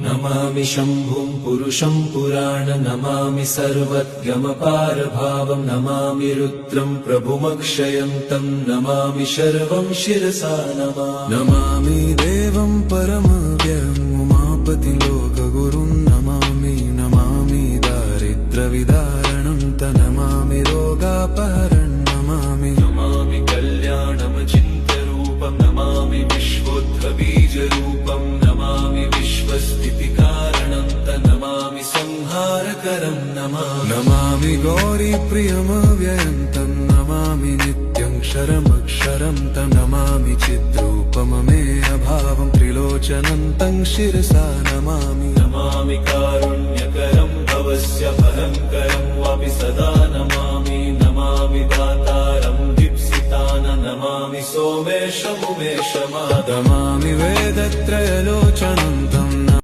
नमामि शम्भुं पुरुषं पुराण नमामि सर्वज्ञमपारभावं नमामि रुद्रं प्रभुमक्षयन्तं नमामि शर्वं शिरसा नमामि देवं परमव्ययम् उमापतिं लोकगुरुं नमामि दारिद्र्यविदारणं नमामि रोगापहरणं नमामि कल्याणमचिन्त्यरूपं नमामि विश्वोत्थबीजरूपं नमामि विश्वस्थितिकारणं नमामि संहारकरं नमामि गौरीप्रियमव्ययं नमामि नित्यं क्षरमक्षरं नमामि चिद्रूपममेयभावं त्रिलोचनं तं शिरसा नमामि कारुण्यकरं भवस्य भयङ्करं वापि सदा नमामि दातारं नमामि सोमेशमुमेशमादमामि वेदत्रयलोचनं तं